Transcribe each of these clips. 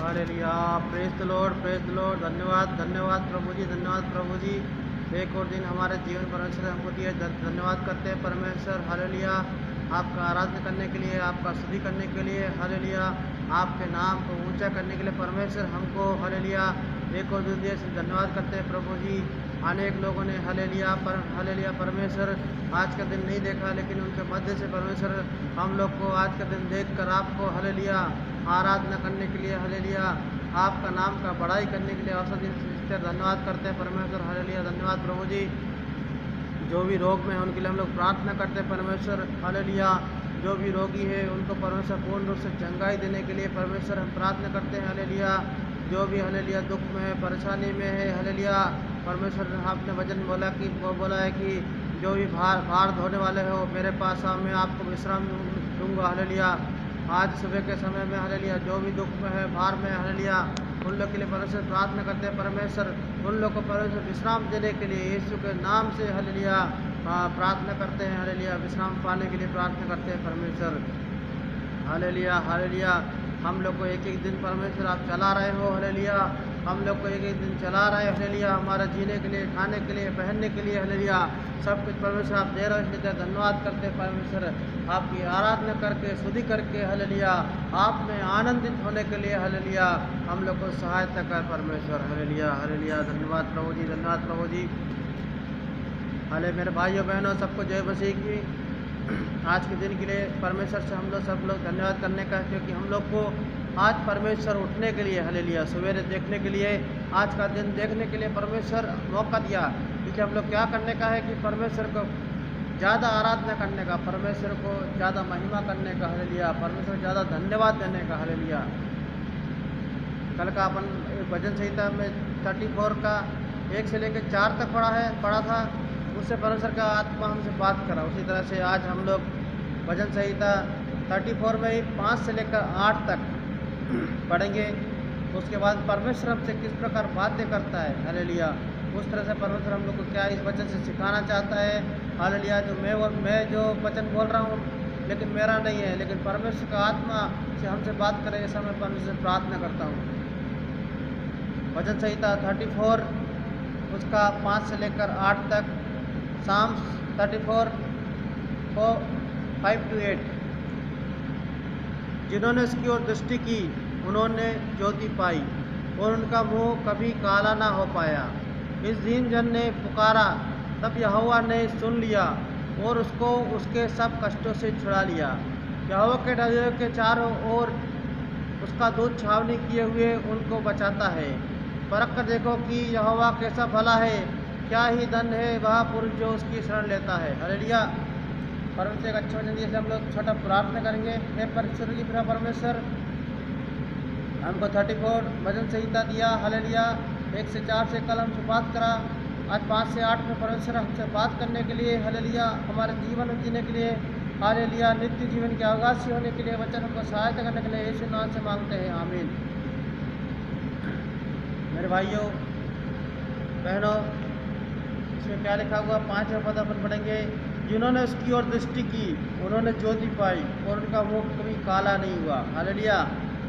Hallelujah. Praise the Lord. धन्यवाद धन्यवाद प्रभु जी, धन्यवाद प्रभु जी। एक और दिन हमारे जीवन परमेश्वर ने हमको दिया, धन्यवाद करते हैं परमेश्वर। हालेलुया। आपका आराधना करने के लिए, आपका स्तुति करने के लिए, हालेलुया। आपके नाम को ऊंचा करने के लिए परमेश्वर हमको, हालेलुया, एक और दिन दिए, धन्यवाद करते हैं प्रभु जी। अनेक लोगों ने हालेलुया परमेश्वर आज का दिन नहीं देखा, लेकिन उनके मध्य से परमेश्वर हम लोग को आज का दिन देखकर आपको हालेलुया आराधना करने के लिए, हालेलुया आपका नाम का बड़ाई करने के लिए अवसर देते, धन्यवाद करते हैं परमेश्वर। हालेलुया, धन्यवाद प्रभु जी। जो भी रोग में है उनके लिए हम लोग प्रार्थना करते हैं परमेश्वर। हालेलुया। जो भी रोगी है उनको परमेश्वर पूर्ण रूप से चंगाई देने के लिए परमेश्वर हम प्रार्थना करते हैं। हालेलुया। जो भी हालेलुया दुख में है, परेशानी में है, हालेलुया परमेश्वर आपने वचन बोला कि वो बोला है कि जो भी भार धोने वाले हो मेरे पास आओ, मैं आपको विश्राम दूंगा। हालेलुया। आज सुबह के समय में हालेलुया जो भी दुख में है, भार में, हालेलुया उन लोग के लिए परमेश्वर प्रार्थना करते हैं परमेश्वर। उन लोग को परमेश्वर विश्राम देने के लिए यीशु के नाम से हालेलुया प्रार्थना करते हैं। हालेलुया विश्राम पाने के लिए प्रार्थना करते हैं परमेश्वर। Hallelujah hallelujah. हम लोग को एक एक दिन परमेश्वर आप चला रहे हो। हालेलुया। हम लोग को एक एक दिन चला रहे हैं। हालेलुया हमारा जीने के लिए, खाने के लिए, पहनने के लिए, हालेलुया सब कुछ परमेश्वर आप दे रहे हो, इसलिए धन्यवाद करते हैं परमेश्वर। आपकी आराधना करके, स्तुति करके, हालेलुया आप में आनंदित होने के लिए, हालेलुया हम लोग को सहायता कर परमेश्वर। Hallelujah hallelujah. धन्यवाद प्रभु जी, धन्यवाद प्रभु जी। हाले मेरे भाइयों बहनों सबको जय मसीह की। आज के दिन के लिए परमेश्वर से हम लोग सब लोग धन्यवाद करने का, क्योंकि हम लोग को आज परमेश्वर उठने के लिए, हालेलुया सवेरे देखने के लिए, आज का दिन देखने के लिए परमेश्वर मौका दिया। क्योंकि हम लोग क्या करने का है कि परमेश्वर को ज़्यादा आराधना करने का, परमेश्वर को ज़्यादा महिमा करने का, हालेलुया परमेश्वर को ज़्यादा धन्यवाद देने का। हालेलुया कल का अपन भजन संहिता में 34 का 1 से लेकर 4 तक पढ़ा था, उससे परमेश्वर का आत्मा हमसे बात करा। उसी तरह से आज हम लोग भजन संहिता 34 में ही 5 से लेकर 8 तक पढ़ेंगे। उसके बाद परमेश्वर हमसे किस प्रकार बातें करता है, हालेलुया उस तरह से परमेश्वर हम लोग को क्या इस वचन से सिखाना चाहता है। हालेलुया जो मैं जो वचन बोल रहा हूँ लेकिन मेरा नहीं है, लेकिन परमेश्वर का आत्मा से हमसे बात करे, ऐसा मैं परमेश्वर से प्रार्थना करता हूँ। भजन संहिता 34 उसका 5 से लेकर 8 तक, साम्स 34 5 to 8। जिन्होंने उसकी ओर दृष्टि की उन्होंने ज्योति पाई और उनका मुंह कभी काला ना हो पाया। इस दीन जन ने पुकारा तब यहोवा ने सुन लिया और उसको उसके सब कष्टों से छुड़ा लिया। यहोवा के डर के चारों ओर उसका दूत छावनी किए हुए उनको बचाता है। परख कर देखो कि यहोवा कैसा भला है, क्या ही धन है वह पुरुष जो उसकी शरण लेता है। हालेलुया परमेश्वर एक अच्छा वचन दिया, हम लोग छोटा प्रार्थना करेंगे। हे परमेश्वर की प्रिय परमेश्वर, हमको 34 भजन संहिता दिया, हालेलुया 1 से 4 से कल हमसे बात करा। आज 5 से 8 में परमेश्वर हमसे बात करने के लिए, हालेलुया हमारे जीवन जीने के लिए, हालेलुया नित्य जीवन के अवकाशी होने के लिए वचन हमको सहायता करने के लिए यीशु नाम से मांगते हैं, आमीन। मेरे भाइयों बहनों, इसमें क्या लिखा हुआ 5वें पद अपन पढ़ेंगे। जिन्होंने उसकी ओर दृष्टि की उन्होंने ज्योति पाई और उनका मुख कभी काला नहीं हुआ। हालेलुया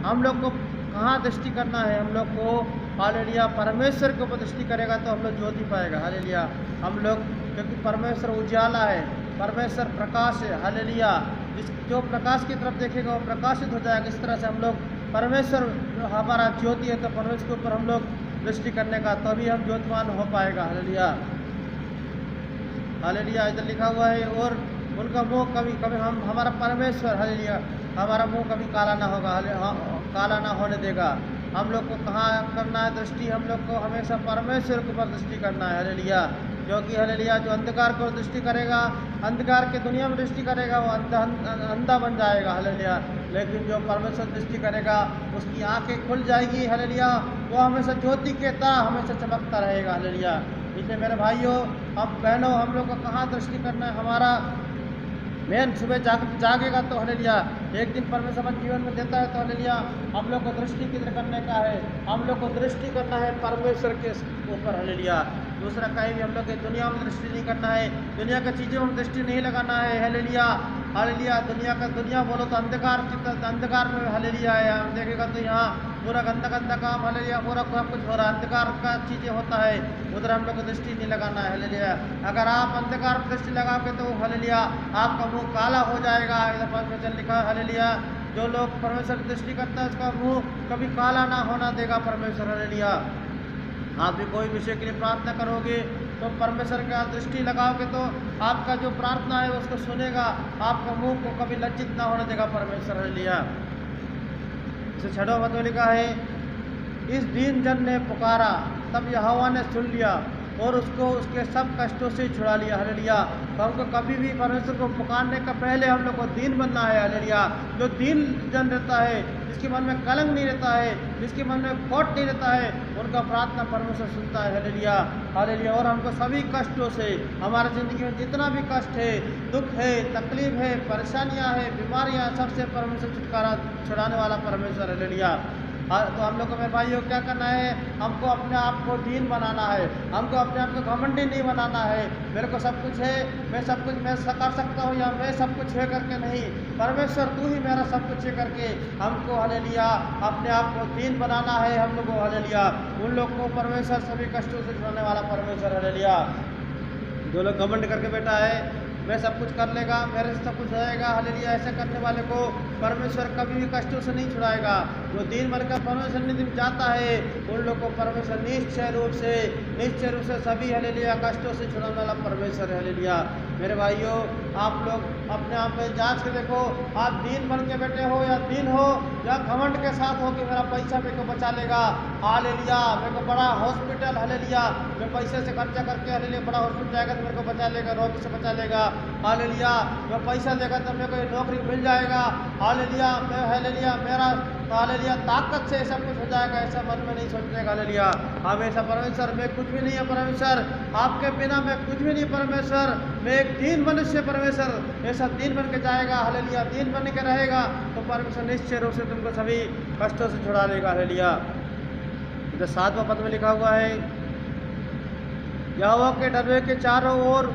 हम लोग को कहाँ दृष्टि करना है, हम लोग को हालेलुया परमेश्वर के ऊपर दृष्टि करेगा तो हम लोग ज्योति पाएगा। हालेलुया हम लोग, क्योंकि परमेश्वर उजाला है, परमेश्वर प्रकाश है। हालेलुया जो प्रकाश की तरफ देखेगा वो प्रकाशित हो जाएगा। इस तरह से हम लोग परमेश्वर हमारा ज्योति है, तो परमेश्वर के ऊपर हम लोग दृष्टि करने का, तभी हम ज्योतिमान हो पाएगा। हालेलुया हालेलुया इधर लिखा हुआ है और उनका मुंह कभी हमारा परमेश्वर, हालेलुया हमारा मुंह कभी काला ना होगा, काला ना होने देगा। हम लोग को कहाँ करना है दृष्टि, हम लोग को हमेशा परमेश्वर के ऊपर दृष्टि करना है। हालेलुया क्योंकि हालेलुया जो अंधकार को दृष्टि करेगा, अंधकार की दुनिया में दृष्टि करेगा, वो अंधा बन जाएगा। हालेलुया लेकिन जो परमेश्वर दृष्टि करेगा उसकी आंखें खुल जाएगी। हालेलुया वो हमेशा ज्योति के तरह हमेशा चमकता रहेगा। हालेलुया इसलिए मेरे भाइयों अब बहनों, हम लोग को कहाँ दृष्टि करना है, हमारा मेन सुबह जागेगा तो हालेलुया एक दिन परमेश्वर अपन जीवन में देता है, तो हालेलुया हम लोग को दृष्टि किधर करने का है, हम लोग को दृष्टि करना है परमेश्वर के ऊपर। हालेलुया दूसरा कहीं भी हम लोग दुनिया में दृष्टि नहीं करना है, दुनिया की चीज़ों में दृष्टि नहीं लगाना है। हालेलुया हालेलुया दुनिया बोलो तो अंधकार में हालेलुया है। हम देखेगा तो यहाँ पूरा गंदा गंदा काम हालेलुया पूरा सब कुछ हो रहा है, अंधकार का चीज़ें होता है, उधर हम लोग को दृष्टि नहीं लगाना है हालेलुया। अगर आप अंधकार पर दृष्टि लगाओगे तो हालेलुया आपका मुंह काला हो जाएगा। इधर वचन लिखा है हालेलुया जो लोग परमेश्वर की दृष्टि करता है उसका मुंह कभी काला ना होना देगा परमेश्वर हालेलुया। आप भी कोई विषय के लिए प्रार्थना करोगे तो परमेश्वर का दृष्टि लगाओगे तो आपका जो प्रार्थना है उसको सुनेगा, आपका मुंह को कभी लज्जित ना होने देगा परमेश्वर हालेलुया। इसे 6वां पद में लिखा है इस दीन जन ने पुकारा तब यहोवा ने सुन लिया और उसको उसके सब कष्टों से छुड़ा लिया हालेलुया। तो हमको कभी भी परमेश्वर को पुकारने का पहले हम लोग को दीन बनना है हालेलुया। जो दीन जन रहता है, जिसके मन में कलंक नहीं रहता है, जिसके मन में खोट नहीं रहता है, उनका प्रार्थना परमेश्वर सुनता है हालेलुया हालेलुया। और हमको सभी कष्टों से, हमारी ज़िंदगी में जितना भी कष्ट है, दुख है, तकलीफ है, परेशानियाँ है, बीमारियाँ, सबसे परमेश्वर छुटकारा छुड़ाने वाला परमेश्वर हालेलुया। तो हम लोग को मेरे भाइयों क्या करना है, हमको अपने आप को दीन बनाना है, हमको अपने आप को घमंडी नहीं बनाना है। मेरे को सब कुछ है, मैं सब कुछ मैं कर सकता हूँ या मैं सब कुछ है करके नहीं, परमेश्वर तू ही मेरा सब कुछ है करके हमको हालेलुया अपने आप को दीन बनाना है। हम लोग को हालेलुया उन लोग को परमेश्वर सभी कष्टों से छुड़ाने वाला परमेश्वर हालेलुया। जो लोग घमंड करके बैठा है मैं सब कुछ कर लेगा, मेरे से सब कुछ हो जाएगा हालेलुया, ऐसे करने वाले को परमेश्वर कभी भी कष्टों से नहीं छुड़ाएगा। जो दीन बनकर परमेश्वर निधि में जाता है उन लोग को परमेश्वर निश्चय रूप से सभी हालेलुया कष्टों से छुड़ाने वाला परमेश्वर हालेलुया। मेरे भाइयों आप लोग अपने आप में जांच के देखो, आप दीन बन के बैठे हो या दीन हो या घमंड के साथ हो कि मेरा पैसा मेरे को बचा लेगा हालेलुया, मेरे को बड़ा हॉस्पिटल हालेलुया, मैं पैसे से खर्चा करके हालेलुया बड़ा हॉस्पिटल जाएगा तो मेरे को बचा लेगा, रोगी से बचा लेगा हालेलुया, मैं पैसा देगा तो मेरे को नौकरी मिल जाएगा हालेलुया, मैं हालेलुया मेरा हालेलुया ताकत से सब कुछ हो जाएगा, ऐसा मन में नहीं सोचने का हालेलुया। हमेशा परमेश्वर मैं कुछ भी नहीं है परमेश्वर, आपके बिना मैं कुछ भी नहीं परमेश्वर, मैं एक दीन मनुष्य परमेश्वर, ऐसा दीन बन के जाएगा हालेलुया, दीन बन के रहेगा तो परमेश्वर निश्चय रूप से तुमको सभी कष्टों से छुड़ा लेगा हालेलुया। इधर 7वां पद में लिखा हुआ है यहोवा के डरवे के चारों ओर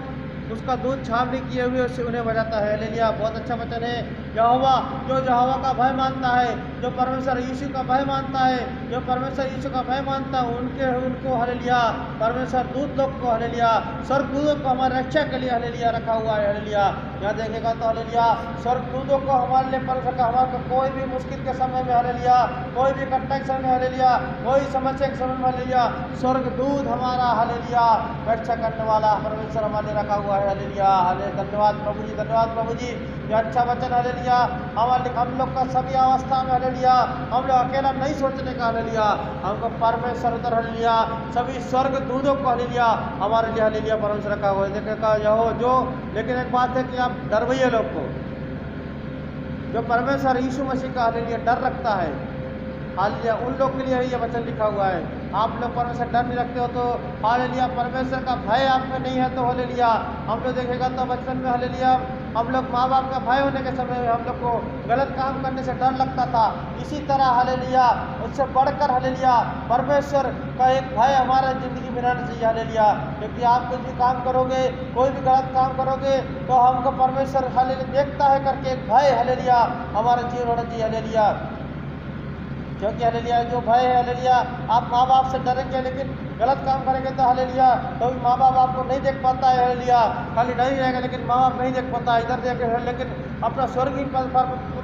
उसका दूध छावनी किए हुए उससे उन्हें बजाता है हालेलुया। बहुत अच्छा वचन है। यहोवा जो यहोवा का भय मानता है, जो परमेश्वर यीशु का भय मानता है, जो परमेश्वर यीशु का भय मानता है उनको हालेलुया परमेश्वर दूत लोग को हालेलुया स्वर्गदूतों को हमारे रक्षा के लिए हालेलुया रखा हुआ है हालेलुया। यहाँ देखेगा तो हालेलुया स्वर्गदूतों को हमारे लिए परमेश्वर का हमारे कोई भी मुश्किल के समय में हालेलुया, कोई भी कठिनाई के समय में हालेलुया, कोई समस्या के समय में हालेलुया स्वर्गदूत हमारा हालेलुया रक्षा करने वाला परमेश्वर हमारे लिए रखा हुआ है हालेलुया। धन्यवाद प्रभु जी, धन्यवाद प्रभु जी, ये अच्छा वचन हालेलुया। हम लोग का सभी अवस्था में हालेलुया हम लोग अकेला नहीं सोचने का हालेलुया, हमको परमेश्वर उधर हालेलुया सभी स्वर्ग दूतों को हालेलुया हमारे लिए हालेलुया परमेश्वर रखा हुआ है। देखेगा यहो जो, लेकिन एक बात है कि आप डरवैये लोग को, जो परमेश्वर यीशु मसीह का हालेलुया डर रखता है हालेलुया उन लोग के लिए ये वचन लिखा हुआ है। आप लोग परमेश्वर डर नहीं रखते हो तो हालेलुया परमेश्वर का भय आप में नहीं है तो हालेलुया हम लोग देखेगा तो बचपन में हालेलुया हम लोग माँ बाप का भय होने के समय में हम लोग को गलत काम करने से डर लगता था। इसी तरह हालेलुया उससे बढ़कर हालेलुया परमेश्वर का एक भय हमारा ज़िंदगी में रहना चाहिए हालेलुया। क्योंकि आप कुछ भी काम करोगे, कोई भी गलत काम करोगे तो हमको परमेश्वर हालेलुया देखता है करके एक भय हालेलुया हमारा जीवन होना चाहिए हालेलुया। क्योंकि हालेलुया जो भय है हालेलुया आप माँ बाप से डरेंगे लेकिन गलत काम करेंगे तो हालेलुया तो माँ बाप आपको नहीं देख पाता है हालेलुया, खाली डर ही रहेगा लेकिन माँ बाप नहीं देख पाता इधर देखे, लेकिन अपना स्वर्गीय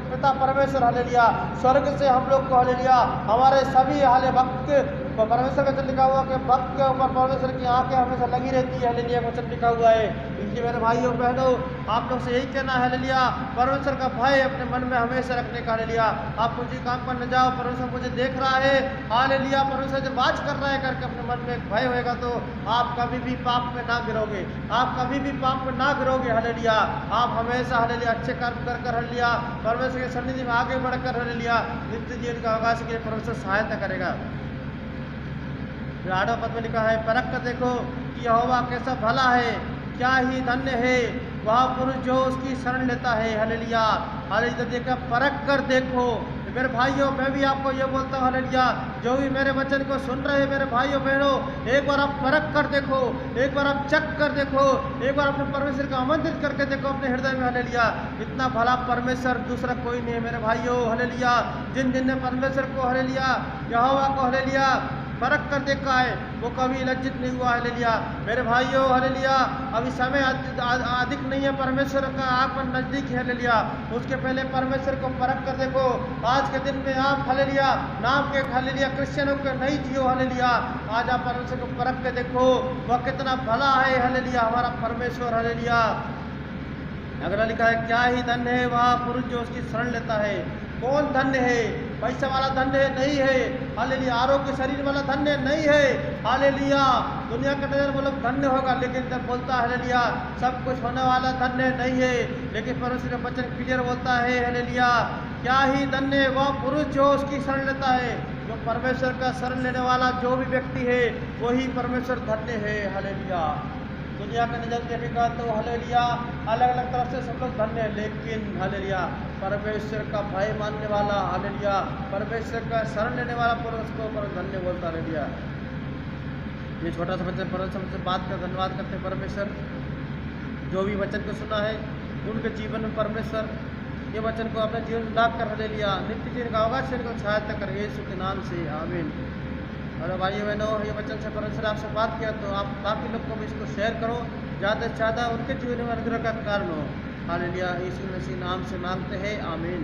पिता परमेश्वर हालेलुया स्वर्ग से हम लोग को हालेलुया हमारे सभी हाले भक्त को परमेश्वर का वचन लिखा हुआ कि भक्त के ऊपर परमेश्वर की आंखें हमेशा लगी रहती है हालेलुया वचन लिखा हुआ है। इसलिए मेरे भाइयों बहनों आप लोग से यही कहना है हालेलुया परमेश्वर का भय अपने मन में हमेशा रखने का हालेलुया। आप कुछ ही काम पर न जाओ, परमेश्वर मुझे देख रहा है हालेलुया, परमेश्वर जब बात कर रहा है करके अपने मन में एक भय होएगा तो आप कभी भी पाप में ना गिरोगे, आप कभी भी पाप में ना गिरोगे हालेलुया। आप हमेशा हालेलुया अच्छे कर्म कर कर हालेलुया परमेश्वर की सन्निधि में आगे बढ़कर हालेलुया नित्य जीवन का अवकाश के लिए परमेश्वर सहायता करेगा। 8वां पद में लिखा है परख कर देखो कि यहोवा कैसा भला है, क्या ही धन्य है वह पुरुष जो उसकी शरण लेता है हालेलुया। हालेलुया देखा परख कर देखो, मेरे भाइयों, मैं भी आपको ये बोलता हूँ हालेलुया, जो भी मेरे वचन को सुन रहे हैं मेरे भाइयों बहनों, एक बार आप परख कर देखो, एक बार आप चेक कर देखो, एक बार अपने परमेश्वर को आमंत्रित करके देखो अपने हृदय में हालेलुया। इतना भला परमेश्वर दूसरा कोई नहीं है मेरे भाइयों हालेलुया। जिन जिन ने परमेश्वर को हालेलुया, यहोवा को हालेलुया परख कर देखा है, वो कभी लज्जित नहीं हुआ हालेलुया। मेरे भाइयों हालेलुया, अभी समय अधिक नहीं है, परमेश्वर का आगमन नजदीक है हालेलुया। उसके पहले परमेश्वर को परख कर देखो। आज के दिन में आप हालेलुया नाम के हालेलुया क्रिश्चियनों के नहीं जियो हालेलुया। आज आप परमेश्वर को परख के देखो, वह कितना भला है हालेलुया हमारा परमेश्वर हालेलुया। अगला लिखा है, क्या ही धन्य है वह पुरुष जो उसकी शरण लेता है। कौन धन्य है? पैसा वाला धन्य नहीं है हालेलुया, आरोग्य शरीर वाला धन्य नहीं है हालेलुया। दुनिया के नजर वो लोग धन्य होगा, लेकिन जब बोलता है हालेलुया सब कुछ होने वाला धन्य नहीं है, लेकिन परमेश्वर का वचन क्लियर बोलता है हालेलुया, क्या ही धन्य है वह पुरुष जो उसकी शरण लेता है। जो परमेश्वर का शरण लेने वाला जो भी व्यक्ति है वही परमेश्वर धन्य है हालेलुया। दुनिया के नजर देखेगा तो हालेलुया अलग अलग तरफ से सब लोग धन्य है, लेकिन हालेलुया परमेश्वर का भय मानने वाला हालेलुया, परमेश्वर का शरण लेने वाला पुरुष को पर धन्य बोलता हालेलुया। ये छोटा सा वचन परमेश्वर से बात कर धन्यवाद करते हैं परमेश्वर, जो भी वचन को सुना है उनके जीवन में परमेश्वर ये वचन को अपने जीवन में लाभ कर हालेलुया नित्य जीवन का होगा, इनको सहायता कर यीशु के नाम से आमीन। और भाइयों बहनों, ये वचन से परमेश्वर आपसे बात किया तो आप बाकी लोग को भी इसको शेयर करो, ज़्यादा से ज़्यादा उनके जीवन में अनुग्रह का कारण हो हालेलुया। यीशु मसीह नाम से मांगते हैं आमीन।